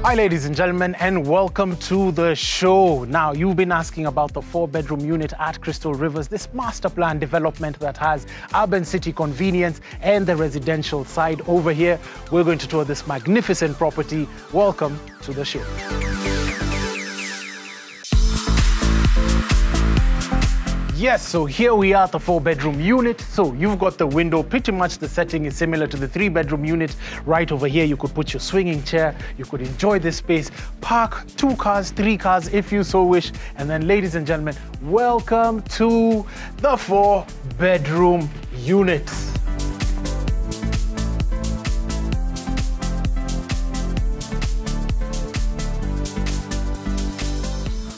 Hi ladies and gentlemen, and welcome to the show. Now, you've been asking about the 4-bedroom unit at Crystal Rivers, this master plan development that has urban city convenience and the residential side over here. We're going to tour this magnificent property. Welcome to the show. Yes, so here we are at the 4-bedroom unit. So you've got the window, pretty much the setting is similar to the 3-bedroom unit. Right over here, you could put your swinging chair, you could enjoy this space, park 2 cars, 3 cars if you so wish. And then ladies and gentlemen, welcome to the 4-bedroom unit.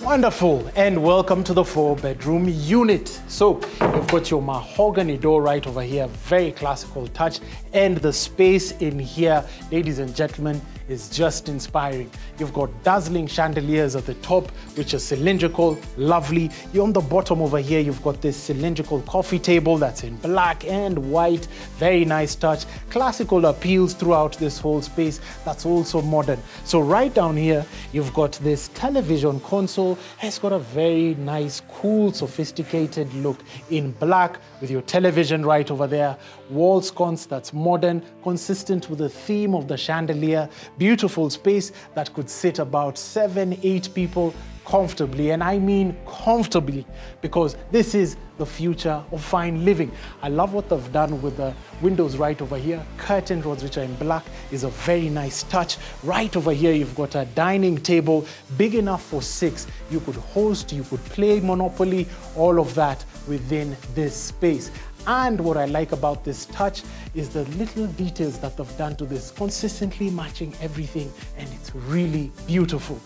Wonderful, and welcome to the 4-bedroom unit. So you've got your mahogany door right over here, very classical touch, and the space in here, ladies and gentlemen, is just inspiring. You've got dazzling chandeliers at the top, which are cylindrical, lovely. You're on the bottom over here, you've got this cylindrical coffee table that's in black and white, very nice touch. Classical appeals throughout this whole space, that's also modern. So right down here, you've got this television console. It's got a very nice, cool, sophisticated look in black with your television right over there. Wall sconce that's modern, consistent with the theme of the chandelier. Beautiful space that could sit about 7-8 people comfortably, and I mean comfortably, because this is the future of fine living. I love what they've done with the windows right over here. Curtain rods, which are in black, is a very nice touch. Right over here, you've got a dining table big enough for 6. You could host, you could play Monopoly, all of that within this space. And what I like about this touch is the little details that they've done to this, consistently matching everything, and it's really beautiful.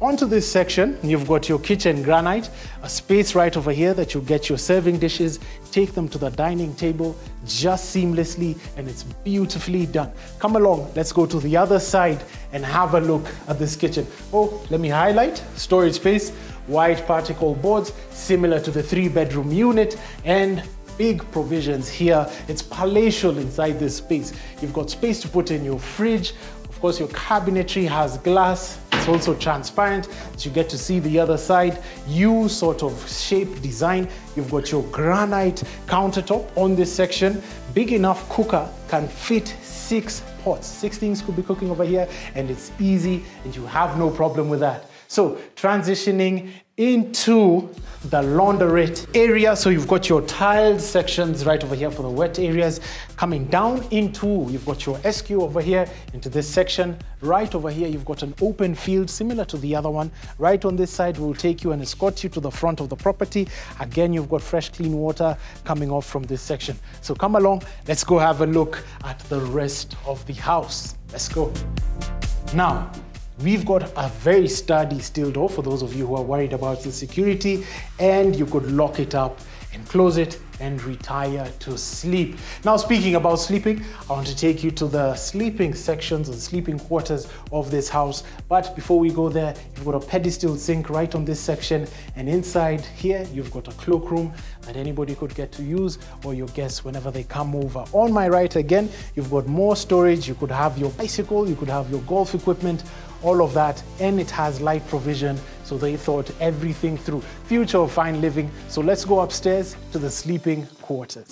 Onto this section, you've got your kitchen granite, a space right over here that you get your serving dishes, take them to the dining table just seamlessly, and it's beautifully done. Come along, let's go to the other side and have a look at this kitchen. Oh, let me highlight, storage space, white particle boards, similar to the 3-bedroom unit, and big provisions here. It's palatial inside this space. You've got space to put in your fridge. Of course, your cabinetry has glass. It's also transparent, so you get to see the other side. U sort of shape design. You've got your granite countertop on this section. Big enough cooker, can fit 6 pots. 6 things could be cooking over here, and it's easy, and you have no problem with that. So transitioning into the laundrette area. So you've got your tiled sections right over here for the wet areas. Coming down into, you've got your SQ over here into this section. Right over here, you've got an open field similar to the other one. Right on this side, we'll take you and escort you to the front of the property. Again, you've got fresh, clean water coming off from this section. So come along, let's go have a look at the rest of the house. Let's go. Now, we've got a very sturdy steel door for those of you who are worried about the security, and you could lock it up and close it and retire to sleep. Now, speaking about sleeping, I want to take you to the sleeping sections, the sleeping quarters of this house. But before we go there, you've got a pedestal sink right on this section, and inside here, you've got a cloakroom that anybody could get to use, or your guests whenever they come over. On my right again, you've got more storage. You could have your bicycle, you could have your golf equipment, all of that, and it has light provision, so they thought everything through. Future of fine living. So let's go upstairs to the sleeping quarters.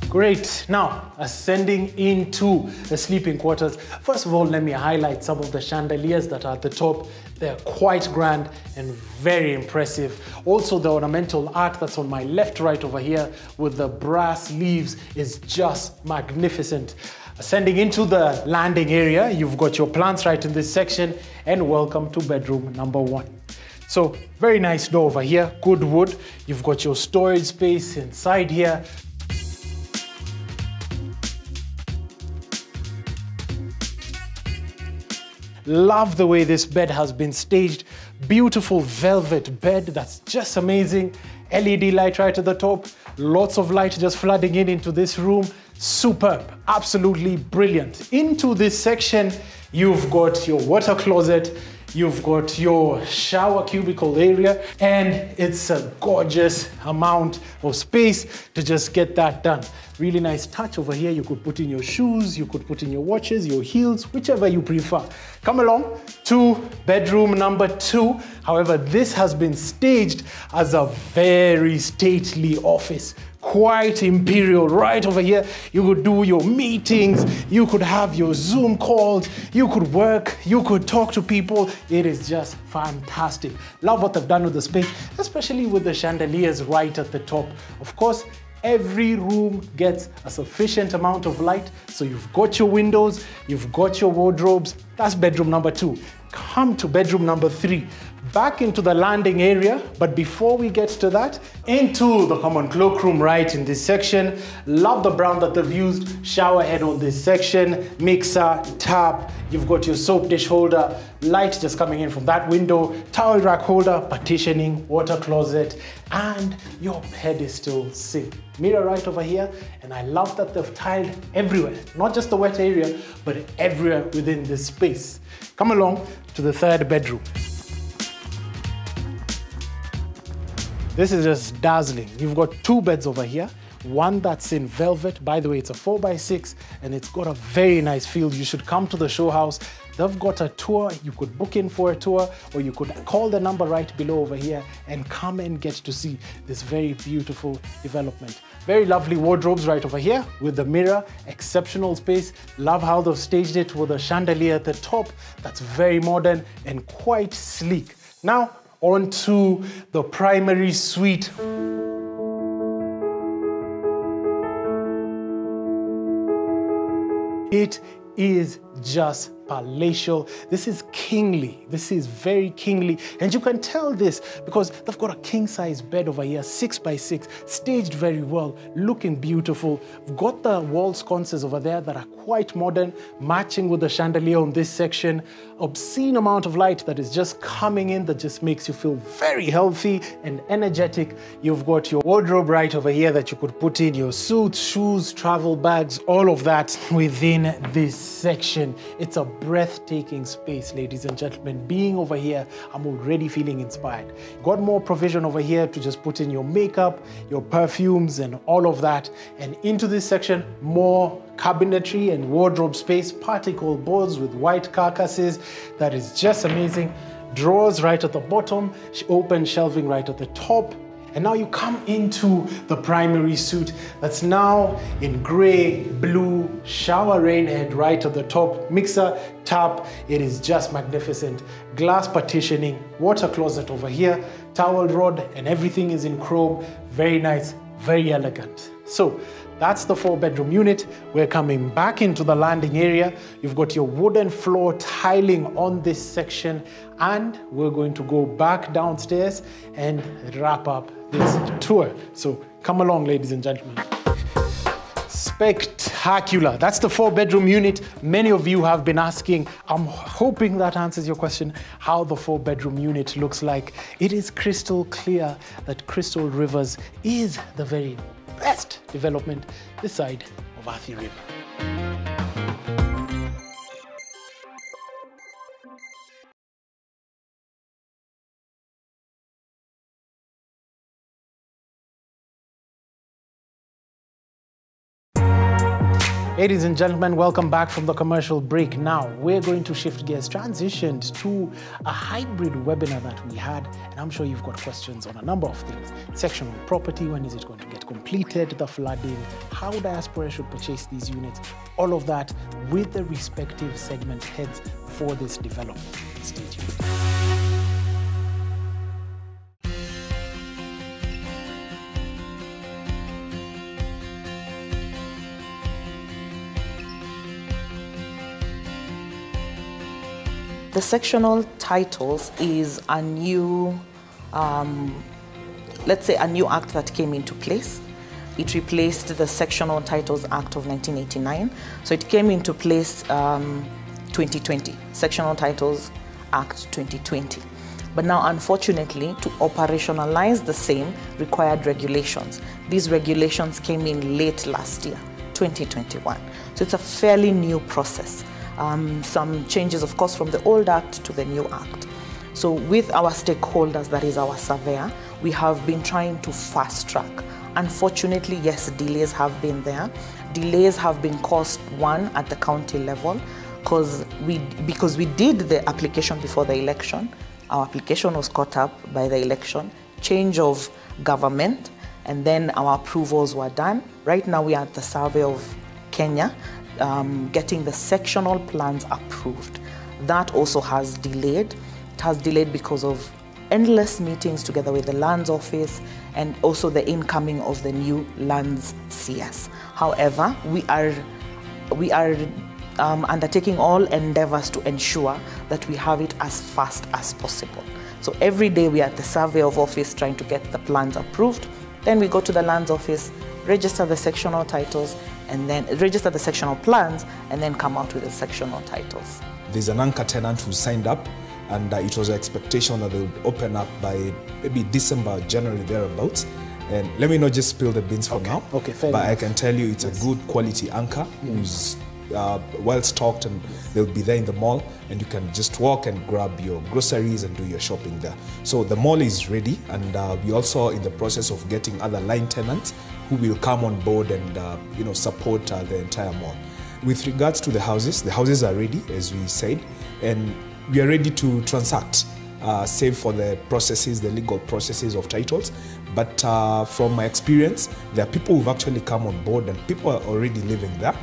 Great. Now, ascending into the sleeping quarters. First of all, let me highlight some of the chandeliers that are at the top. They're quite grand and very impressive. Also, the ornamental art that's on my left right over here with the brass leaves is just magnificent. Ascending into the landing area, you've got your plants right in this section, and welcome to bedroom number 1. So, very nice door over here, good wood. You've got your storage space inside here. Love the way this bed has been staged. Beautiful velvet bed, that's just amazing. LED light right at the top. Lots of light just flooding into this room. Superb, absolutely brilliant. Into this section, you've got your water closet, you've got your shower cubicle area, and it's a gorgeous amount of space to just get that done. Really nice touch over here. You could put in your shoes, you could put in your watches, your heels, whichever you prefer. Come along to bedroom number 2. However, this has been staged as a very stately office. Quite imperial right over here. You could do your meetings, you could have your Zoom calls, you could work, you could talk to people. It is just fantastic. Love what they've done with the space, especially with the chandeliers right at the top. Of course, every room gets a sufficient amount of light. So you've got your windows, you've got your wardrobes. That's bedroom number 2. Come to bedroom number 3. Back into the landing area, but before we get to that, into the common cloakroom right in this section. Love the brown that they've used. Shower head on this section, mixer, tap. You've got your soap dish holder, light just coming in from that window, towel rack holder, partitioning, water closet, and your pedestal sink. Mirror right over here, and I love that they've tiled everywhere, not just the wet area, but everywhere within this space. Come along to the 3rd bedroom. This is just dazzling. You've got 2 beds over here. One that's in velvet. By the way, it's a 4x6 and it's got a very nice feel. You should come to the show house. They've got a tour. You could book in for a tour, or you could call the number right below over here and come and get to see this very beautiful development. Very lovely wardrobes right over here with the mirror. Exceptional space. Love how they've staged it with a chandelier at the top. That's very modern and quite sleek. Now, onto the primary suite. It is just palatial. This is kingly. This is very kingly. And you can tell this because they've got a king-size bed over here, 6x6, staged very well, looking beautiful. We've got the wall sconces over there that are quite modern, matching with the chandelier on this section. Obscene amount of light that is just coming in that just makes you feel very healthy and energetic. You've got your wardrobe right over here that you could put in your suits, shoes, travel bags, all of that within this section. It's a breathtaking space, ladies and gentlemen. Being over here, I'm already feeling inspired. Got more provision over here to just put in your makeup, your perfumes, and all of that. And into this section, more cabinetry and wardrobe space, particle boards with white carcasses. That is just amazing. Drawers right at the bottom, open shelving right at the top. And now you come into the primary suite that's now in gray, blue, shower rain head right at the top, mixer, tap. It is just magnificent. Glass partitioning, water closet over here, towel rod, and everything is in chrome. Very nice, very elegant. So that's the 4-bedroom unit. We're coming back into the landing area. You've got your wooden floor tiling on this section, and we're going to go back downstairs and wrap up this tour. So come along, ladies and gentlemen. Spectacular. That's the 4-bedroom unit. Many of you have been asking. I'm hoping that answers your question, how the 4-bedroom unit looks like. It is crystal clear that Crystal Rivers is the very best development this side of Athi River. Ladies and gentlemen, welcome back from the commercial break. Now, we're going to shift gears, transitioned to a hybrid webinar that we had, and I'm sure you've got questions on a number of things. Sectional property, when is it going to get completed, the flooding, how diaspora should purchase these units, all of that with the respective segment heads for this development. Stay tuned. The sectional titles is a new, let's say a new act that came into place. It replaced the Sectional Titles Act of 1989. So it came into place 2020, Sectional Titles Act 2020. But now, unfortunately, to operationalize the same required regulations. These regulations came in late last year, 2021. So it's a fairly new process. Some changes, of course, from the old act to the new act. So with our stakeholders, that is our surveyor, we have been trying to fast track Unfortunately, yes, delays have been there. Delays have been caused, one, at the county level, because we did the application before the election. Our application was caught up by the election, change of government, and then our approvals were done. Right now we are at the Survey of Kenya, getting the sectional plans approved. That also has delayed. It has delayed because of endless meetings together with the Lands Office and also the incoming of the new Lands CS. However, we are undertaking all endeavors to ensure that we have it as fast as possible. So every day we are at the Survey of Office trying to get the plans approved. Then we go to the Lands Office, register the sectional titles, and then register the sectional plans, and then come out with the sectional titles. There's an anchor tenant who signed up, and it was an expectation that they would open up by maybe December, January, thereabouts. And let me not just spill the beans for now, but enough. I can tell you it's a good quality anchor who's well stocked, and they'll be there in the mall, and you can just walk and grab your groceries and do your shopping there. So the mall is ready, and we're also in the process of getting other line tenants who will come on board and support the entire mall. With regards to the houses are ready, as we said, and we are ready to transact, save for the processes, the legal processes of titles. But from my experience, there are people who've actually come on board, and people are already living there.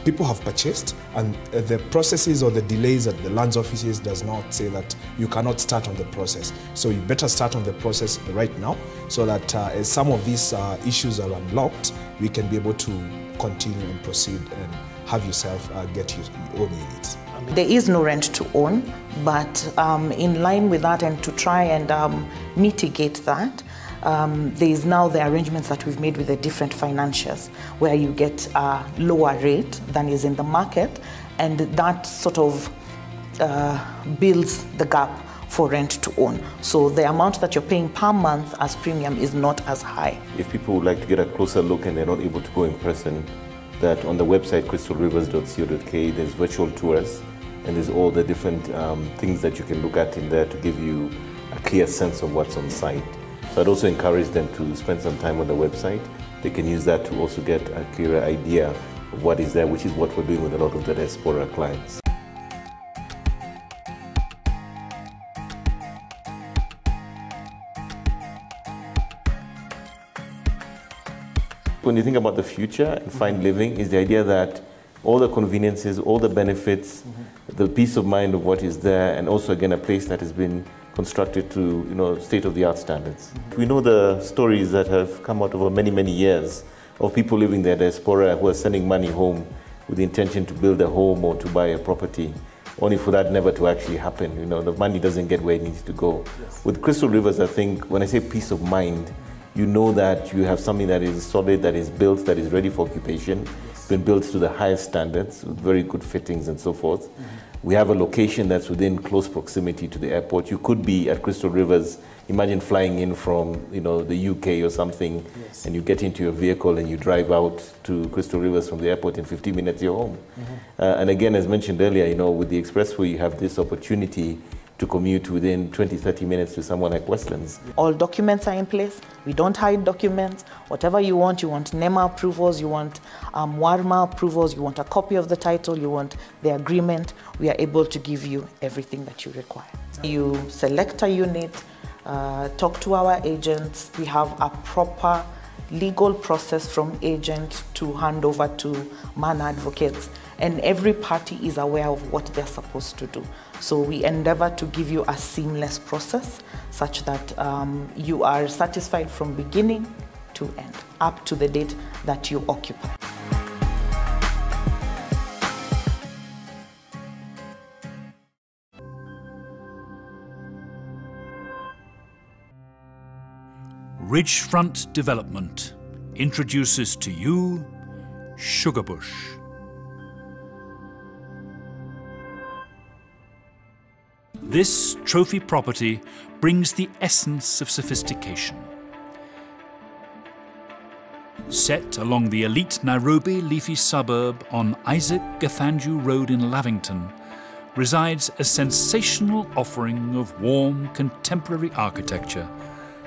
People have purchased, and the processes or the delays at the lands offices does not say that you cannot start on the process. So you better start on the process right now, so that as some of these issues are unlocked, we can be able to continue and proceed and have yourself get your own units. There is no rent to own, but in line with that and to try and mitigate that, there is now the arrangements that we've made with the different financiers where you get a lower rate than is in the market, and that sort of builds the gap for rent to own. So the amount that you're paying per month as premium is not as high. If people would like to get a closer look and they're not able to go in person, that on the website crystalrivers.co.ke there's virtual tours, and there's all the different things that you can look at in there to give you a clear sense of what's on site. So I'd also encourage them to spend some time on the website. They can use that to also get a clearer idea of what is there, which is what we're doing with a lot of the diaspora clients. When you think about the future and fine living, is the idea that all the conveniences, all the benefits, the peace of mind of what is there, and also again a place that has been constructed to state-of-the-art standards. We know the stories that have come out over many, many years of people living their diaspora who are sending money home with the intention to build a home or to buy a property, only for that never to actually happen. The money doesn't get where it needs to go. Yes. With Crystal Rivers, I think when I say peace of mind, you know that you have something that is solid, that is built, that is ready for occupation, been built to the highest standards with very good fittings and so forth. We have a location that's within close proximity to the airport. You could be at Crystal Rivers, imagine flying in from the UK or something, and you get into your vehicle and you drive out to Crystal Rivers from the airport. In 15 minutes you're home. And again, as mentioned earlier, with the expressway you have this opportunity to commute within 20-30 minutes to someone like Westlands. All documents are in place. We don't hide documents. Whatever you want NEMA approvals, you want WARMA approvals, you want a copy of the title, you want the agreement, we are able to give you everything that you require. You select a unit, talk to our agents. We have a proper legal process from agent to hand over to man advocates, and every party is aware of what they're supposed to do. So we endeavor to give you a seamless process such that you are satisfied from beginning to end, up to the date that you occupy. Ridgefront Development introduces to you Sugarbush. This trophy property brings the essence of sophistication. Set along the elite Nairobi leafy suburb on Isaac Gathanju Road in Lavington resides a sensational offering of warm contemporary architecture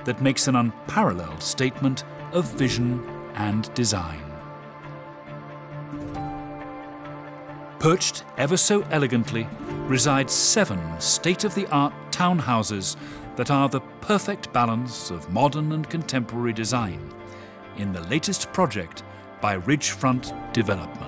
that makes an unparalleled statement of vision and design. Perched ever so elegantly reside 7 state-of-the-art townhouses that are the perfect balance of modern and contemporary design in the latest project by Ridgefront Development.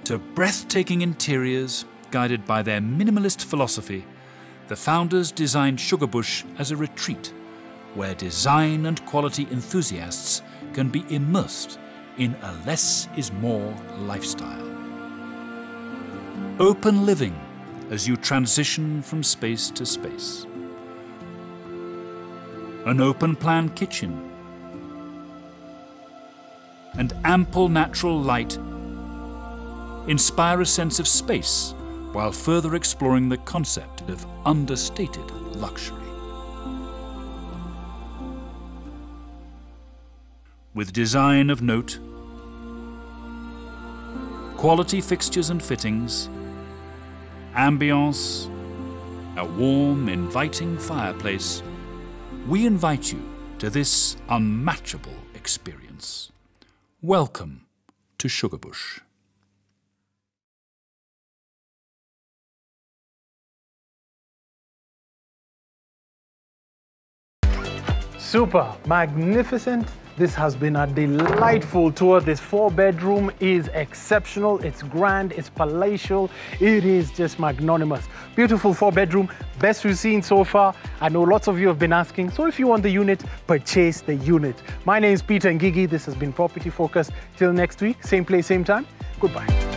To breathtaking interiors guided by their minimalist philosophy, the founders designed Sugarbush as a retreat where design and quality enthusiasts can be immersed in a less is more lifestyle. Open living as you transition from space to space. An open-plan kitchen and ample natural light inspire a sense of space while further exploring the concept of understated luxury. With design of note, quality fixtures and fittings, ambience, a warm, inviting fireplace, we invite you to this unmatchable experience. Welcome to Sugarbush. Super, magnificent. This has been a delightful tour. This 4-bedroom is exceptional. It's grand, it's palatial. It is just magnanimous. Beautiful 4-bedroom, best we've seen so far. I know lots of you have been asking, so if you want the unit, purchase the unit. My name is Peter Ngigi. This has been Property Focus. Till next week, same place, same time. Goodbye.